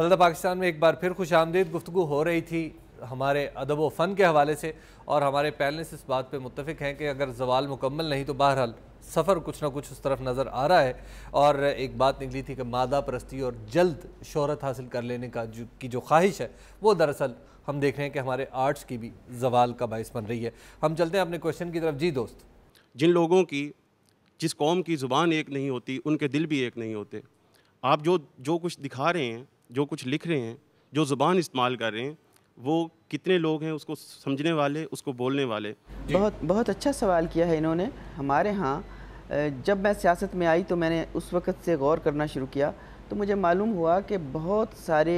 बदलता पाकिस्तान में एक बार फिर खुशामदीद। गुफ्तगू हो रही थी हमारे अदब व फ़न के हवाले से और हमारे पैनलिस्ट इस बात पे मुत्तफ़िक हैं कि अगर ज़वाल मुकम्मल नहीं तो बहरहाल सफ़र कुछ ना कुछ उस तरफ नज़र आ रहा है। और एक बात निकली थी कि मादा परस्ती और जल्द शोहरत हासिल कर लेने का जो ख्वाहिश है वो दरअसल हम देख रहे हैं कि हमारे आर्ट्स की भी ज़वाल का बाइस बन रही है। हम चलते हैं अपने क्वेश्चन की तरफ। जी दोस्त, जिन लोगों की जिस कौम की ज़ुबान एक नहीं होती उनके दिल भी एक नहीं होते। आप जो कुछ दिखा रहे हैं, जो कुछ लिख रहे हैं, जो ज़ुबान इस्तेमाल कर रहे हैं, वो कितने लोग हैं उसको समझने वाले, उसको बोलने वाले? बहुत अच्छा सवाल किया है इन्होंने। हमारे यहाँ जब मैं सियासत में आई तो मैंने उस वक़्त से गौर करना शुरू किया तो मुझे मालूम हुआ कि बहुत सारे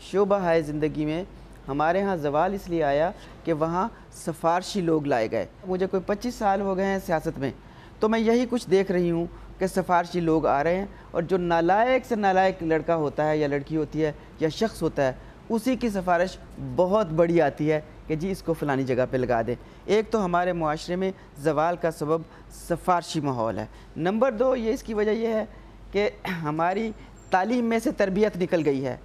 शोबा है ज़िंदगी में हमारे यहाँ ज़वाल इसलिए आया कि वहाँ सफ़ारशी लोग लाए गए। मुझे कोई 25 साल हो गए हैं सियासत में, तो मैं यही कुछ देख रही हूँ कि सफ़ारशी लोग आ रहे हैं और जो नालायक से नालायक लड़का होता है या लड़की होती है या शख्स होता है उसी की सिफारिश बहुत बड़ी आती है कि जी इसको फ़लानी जगह पे लगा दें। एक तो हमारे मुआशरे में ज़वाल का सबब सफ़ारशी माहौल है। नंबर 2 ये इसकी वजह यह है कि हमारी तालीम में से तरबियत निकल गई है।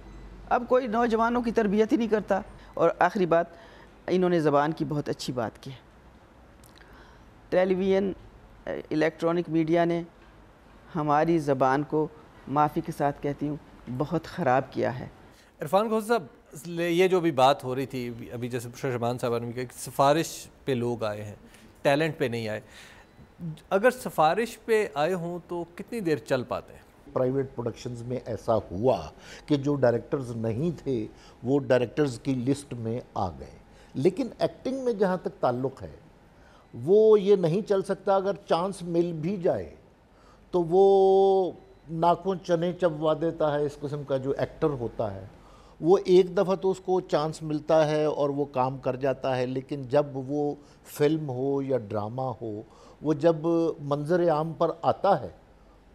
अब कोई नौजवानों की तरबियत ही नहीं करता। और आखिरी बात, इन्होंने ज़बान की बहुत अच्छी बात की है। टेलीविज़न, इलेक्ट्रॉनिक मीडिया ने हमारी ज़बान को माफ़ी के साथ कहती हूँ बहुत ख़राब किया है। इरफान खोसा साहब, ये जो भी बात हो रही थी अभी, जैसे शहबान साहब ने कहा सिफारिश पे लोग आए हैं, टैलेंट पे नहीं आए। अगर सिफारिश पे आए हों तो कितनी देर चल पाते हैं? प्राइवेट प्रोडक्शंस में ऐसा हुआ कि जो डायरेक्टर्स नहीं थे वो डायरेक्टर्स की लिस्ट में आ गए। लेकिन एक्टिंग में जहाँ तक ताल्लुक़ है वो ये नहीं चल सकता। अगर चांस मिल भी जाए तो वो नाखून चने चबवा देता है। इस किस्म का जो एक्टर होता है वो एक दफ़ा तो उसको चांस मिलता है और वो काम कर जाता है, लेकिन जब वो फिल्म हो या ड्रामा हो, वो जब मंजर आम पर आता है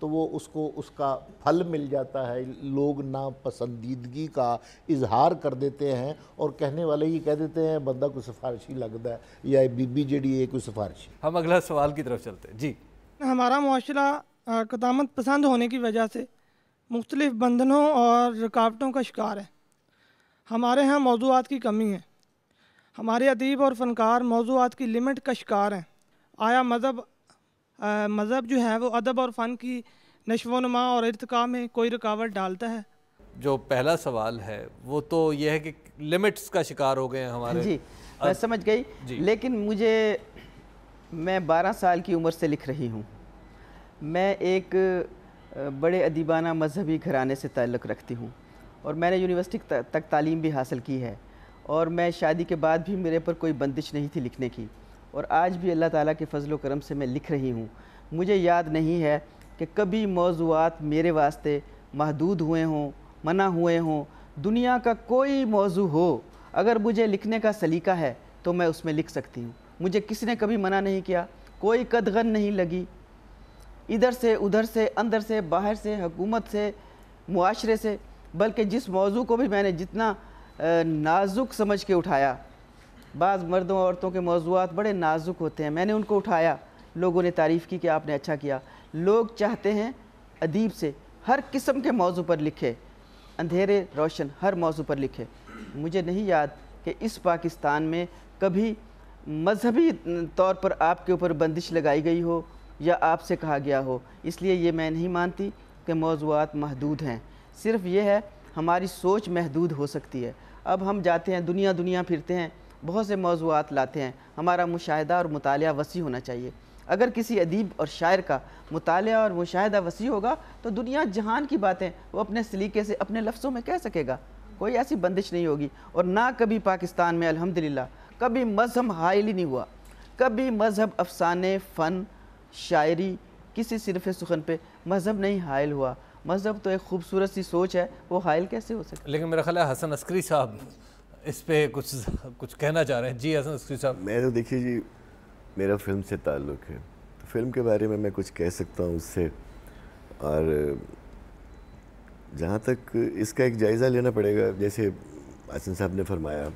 तो वो उसको उसका फल मिल जाता है। लोग नापसंदीदगी का इजहार कर देते हैं और कहने वाले ये कह देते हैं बंदा कोई सिफारिशी लगता है या बीबी जेडी है कोई सिफारिशी। हम अगला सवाल की तरफ चलते हैं। जी, हमारा मुआशरा क़दामत पसंद होने की वजह से मुख्तलिफ़ बंधनों और रुकावटों का शिकार है। हमारे यहाँ मौज़ूआत की कमी है। हमारे अदीब और फ़नकार मौज़ूआत की लिमिट का शिकार हैं। आया मज़हब जो है वो अदब और फ़न की नशो नुमा और इर्तिका में कोई रुकावट डालता है? जो पहला सवाल है वो तो ये है कि लिमिट्स का शिकार हो गए हैं हमारे। जी, मैं समझ गई। लेकिन मैं 12 साल की उम्र से लिख रही हूँ। मैं एक बड़े अदीबाना मजहबी घराने से ताल्लुक़ रखती हूँ और मैंने यूनिवर्सिटी तक तालीम भी हासिल की है और मैं शादी के बाद भी मेरे पर कोई बंदिश नहीं थी लिखने की और आज भी अल्लाह ताला के फजल व करम से मैं लिख रही हूँ। मुझे याद नहीं है कि कभी मौज़ूआत मेरे वास्ते महदूद हुए हों, मना हुए हों। दुनिया का कोई मौजू हो, अगर मुझे लिखने का सलीका है तो मैं उसमें लिख सकती हूँ। मुझे किसी ने कभी मना नहीं किया, कोई कदगन नहीं लगी इधर से उधर से, अंदर से बाहर से, हुकूमत से, मुआशरे से। बल्कि जिस मौजू को भी मैंने जितना नाजुक समझ के उठाया, बाज़ मर्दों औरतों के मौज़ूआत बड़े नाजुक होते हैं, मैंने उनको उठाया, लोगों ने तारीफ़ की कि आपने अच्छा किया। लोग चाहते हैं अदीब से हर किस्म के मौजू पर लिखे, अंधेरे रोशन हर मौजू पर लिखे। मुझे नहीं याद कि इस पाकिस्तान में कभी मजहबी तौर पर आपके ऊपर बंदिश लगाई गई हो या आपसे कहा गया हो। इसलिए ये मैं नहीं मानती कि मौज़ूआत महदूद हैं। सिर्फ़ ये है हमारी सोच महदूद हो सकती है। अब हम जाते हैं दुनिया फिरते हैं, बहुत से मौज़ूआत लाते हैं। हमारा मुशाहिदा और मुतालिया वसी होना चाहिए। अगर किसी अदीब और शायर का मुतालिया और मुशाहिदा वसी होगा तो दुनिया जहान की बातें वो अपने सलीके से अपने लफ्ज़ों में कह सकेगा। कोई ऐसी बंदिश नहीं होगी। और ना कभी पाकिस्तान में अल्हम्दुलिल्लाह कभी मज़हब हाइल ही नहीं हुआ। कभी मज़हब, अफसाने, फ़न, शायरी, किसी सिरफ़ सुखन पे मज़हब नहीं हाइल हुआ। मज़हब तो एक खूबसूरत सी सोच है, वो हाइल कैसे हो सकता? लेकिन मेरा ख्याल है हसन अस्करी साहब इस पे कुछ कहना चाह रहे हैं। जी हसन अस्करी साहब। मैं तो देखिए जी, मेरा फिल्म से ताल्लुक़ है तो फिल्म के बारे में मैं कुछ कह सकता हूँ उससे। और जहाँ तक इसका एक जायज़ा लेना पड़ेगा, जैसे हसन साहब ने फरमाया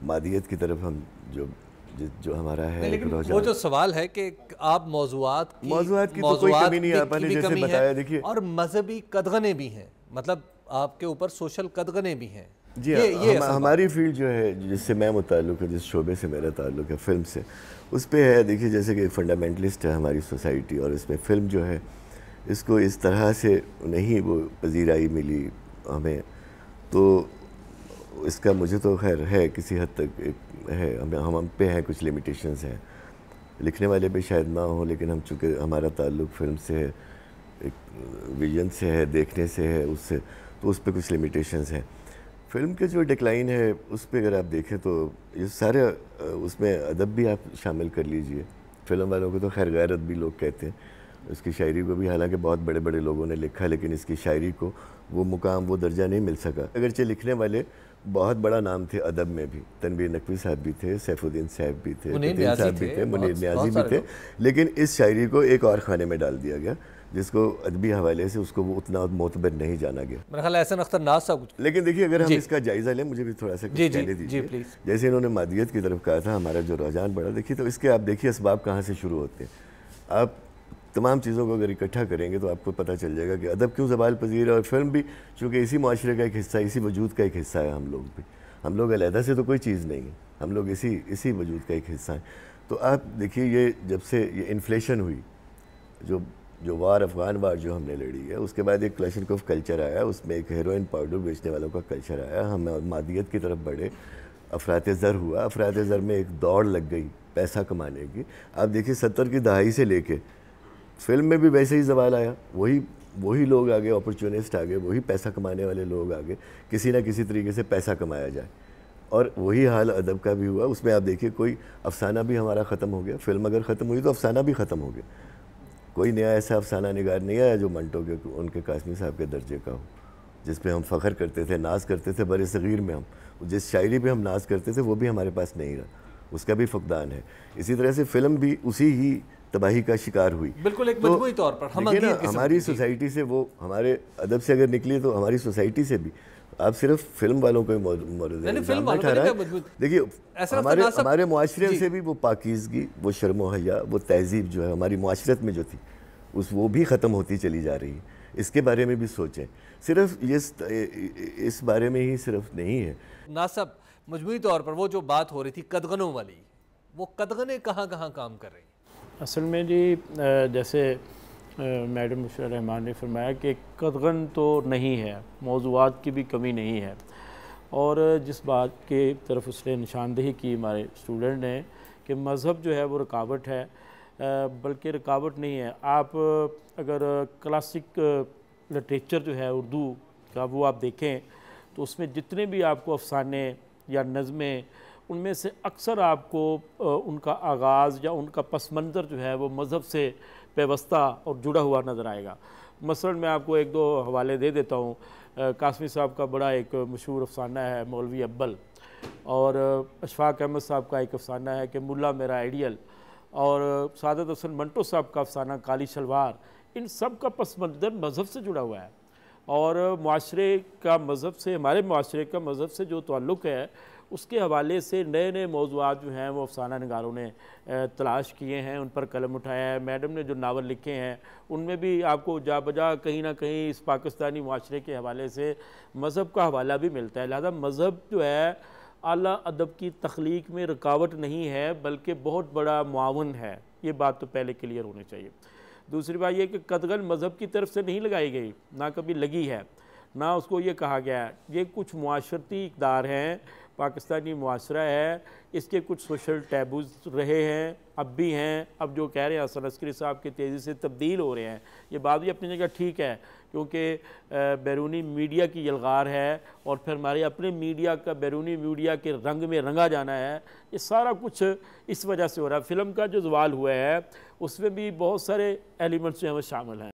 मादियत की तरफ हम जो हमारा है। लेकिन वो जो सवाल है कि आप मौज़ूआत की तो कोई कमी नहीं, आपने जैसे बताया। देखिए, और मजहबी कदगने भी हैं, मतलब आपके ऊपर सोशल कदगने भी हैं। जी हाँ, हमारी फील्ड जो है जिससे मैं मुताल्लुक़ है, जिस शोबे से मेरा ताल्लुक़ है फिल्म से, उस पे है देखिए जैसे कि फंडामेंटलिस्ट है हमारी सोसाइटी, और इसमें फ़िल्म जो है इसको इस तरह से नहीं वो पजीराई मिली हमें, तो इसका मुझे तो खैर है किसी हद तक एक है, हम पे हैं कुछ लिमिटेशंस हैं, लिखने वाले भी शायद ना हो, लेकिन हम चूँकि हमारा ताल्लुक़ फिल्म से है, एक विजन से है, देखने से है, उससे तो उस पर कुछ लिमिटेशंस हैं। फिल्म के जो डिक्लाइन है उस पर अगर आप देखें तो ये सारे उसमें अदब भी आप शामिल कर लीजिए। फिल्म वालों को तो खैर गैरत भी लोग कहते हैं, इसकी शायरी को भी हालांकि बहुत बड़े बड़े लोगों ने लिखा, लेकिन इसकी शायरी को वो मुकाम, वो दर्जा नहीं मिल सका। अगरचे लिखने वाले बहुत बड़ा नाम थे अदब में भी, तनवीर नकवी साहब भी थे, सैफुद्दीन साहब भी थे, मुनीर साहब भी थे, मुनीर न्याजी भी थे, लेकिन इस शायरी को एक और खाने में डाल दिया गया जिसको अदबी हवाले से उसको वो उतना मोतबर नहीं जाना गया। मेरा ख्याल एहसन अख्तर नाज साहब। लेकिन देखिए अगर हम इसका जायज़ा लें, मुझे भी थोड़ा सा कहने दीजिए। जैसे इन्होंने मादियत की तरफ कहा था, हमारा जो रुझान बढ़ा, देखिए तो इसके आप देखिए असबाब कहाँ से शुरू होते हैं। आप तमाम चीज़ों को अगर इकट्ठा करेंगे तो आपको पता चल जाएगा कि अदब क्यों ज़वाल पजीर है, और फिल्म भी चूँकि इसी माशरे का एक हिस्सा, इसी वजूद का एक हिस्सा है। हम लोग भी, हम लोग अलहदा से तो कोई चीज़ नहीं है, हम लोग इसी वजूद का एक हिस्सा है। तो आप देखिए ये जब से ये इन्फ्लेशन हुई, जो वार, अफ़गान वार जो हमने लड़ी है, उसके बाद एक क्लैशनकोफ कल्चर आया, उसमें एक हेरोइन पाउडर बेचने वालों का कल्चर आया, हम मादियत की तरफ बढ़े, अफरात ज़र हुआ, अफरात ज़र में एक दौड़ लग गई पैसा कमाने की। आप देखिए 70 की दहाई से लेके फिल्म में भी वैसे ही ज़वाल आया, वही लोग आगे, अपॉर्चुनिस्ट आगे, वही पैसा कमाने वाले लोग आगे, किसी ना किसी तरीके से पैसा कमाया जाए, और वही हाल अदब का भी हुआ। उसमें आप देखिए कोई अफसाना भी हमारा ख़त्म हो गया, फिल्म अगर ख़त्म हुई तो अफसाना भी ख़त्म हो गया। कोई नया ऐसा अफसाना निगार नहीं आया जो मंटो के, उनके कासमी साहब के दर्जे का हो, जिस पे हम फ़ख्र करते थे, नाज करते थे बड़े सग़ीर में। हम जिस शायरी पे हम नाज करते थे वो भी हमारे पास नहीं रहा, उसका भी फकदान है। इसी तरह से फ़िल्म भी उसी ही तबाही का शिकार हुई। बिल्कुल एक मजबूरी तौर पर हमारी सोसाइटी से, वो हमारे अदब से अगर निकली तो हमारी सोसाइटी से भी, आप सिर्फ फिल्म वालों को देखिए, हमारे मुआशरे से भी वो पाकीज़गी, वो शर्म व हया, वो तहजीब जो है हमारी मुआशरत में जो थी वो भी ख़त्म होती चली जा रही है। इसके बारे में भी सोचें, सिर्फ इस बारे में ही सिर्फ नहीं है। नासब मजबूरी तौर पर वो जो बात हो रही थी कदगनों वाली, वो कदगने कहाँ काम कर रही? असल में जी जैसे मैडम मुशर्रफ रहमान ने फरमाया कि कदगन तो नहीं है, मौज़ूआत की भी कमी नहीं है, और जिस बात के तरफ उसने निशानदेही की हमारे स्टूडेंट ने कि मज़हब जो है वो रुकावट है, बल्कि रुकावट नहीं है। आप अगर क्लासिक लिटरेचर जो है उर्दू का वो आप देखें तो उसमें जितने भी आपको अफसाने या नज़में, उनमें से अक्सर आपको उनका आगाज़ या उनका पस मंज़र जो है वो मज़हब से पेवस्ता और जुड़ा हुआ नज़र आएगा। मसलन मैं आपको एक दो हवाले दे देता हूँ। कासमी साहब का बड़ा एक मशहूर अफसाना है मौलवी अब्बल, और अशफाक अहमद साहब का एक अफसाना है कि मुल्ला मेरा आइडियल, और सादत हसन मंटो साहब का अफसाना काली शलवार। इन सब का पस मंज़र मज़हब से जुड़ा हुआ है, और माशरे का मज़हब से, हमारे माशरे का मज़हब से जो ताल्लुक़ है उसके हवाले से नए नए मौज़ूआत जो हैं वो अफसाना निगारों ने तलाश किए हैं, उन पर कलम उठाया है। मैडम ने जो नावल लिखे हैं उनमें भी आपको जा बजा कहीं ना कहीं इस पाकिस्तानी माशरे के हवाले से मज़हब का हवाला भी मिलता है। लिहाजा मज़हब जो है आला अदब की तख्लीक में रुकावट नहीं है, बल्कि बहुत बड़ा मुआवन है। ये बात तो पहले क्लियर होनी चाहिए। दूसरी बात यह कि कदगन मज़हब की तरफ से नहीं लगाई गई, ना कभी लगी है, ना उसको ये कहा गया है। ये कुछ मुआशरती इक़दार हैं, पाकिस्तानी मुआशरा है, इसके कुछ सोशल टैबूज़ रहे हैं, अब भी हैं। अब जो कह रहे हैं हसन अस्करी साहब के तेज़ी से तब्दील हो रहे हैं, ये बात भी अपनी जगह ठीक है, क्योंकि बैरूनी मीडिया की यलगार है, और फिर हमारे अपने मीडिया का बैरूनी मीडिया के रंग में रंगा जाना है। ये सारा कुछ इस वजह से हो रहा है। फ़िल्म का जो ज़वाल हुआ है उसमें भी बहुत सारे एलिमेंट्स जो हैं वो शामिल हैं।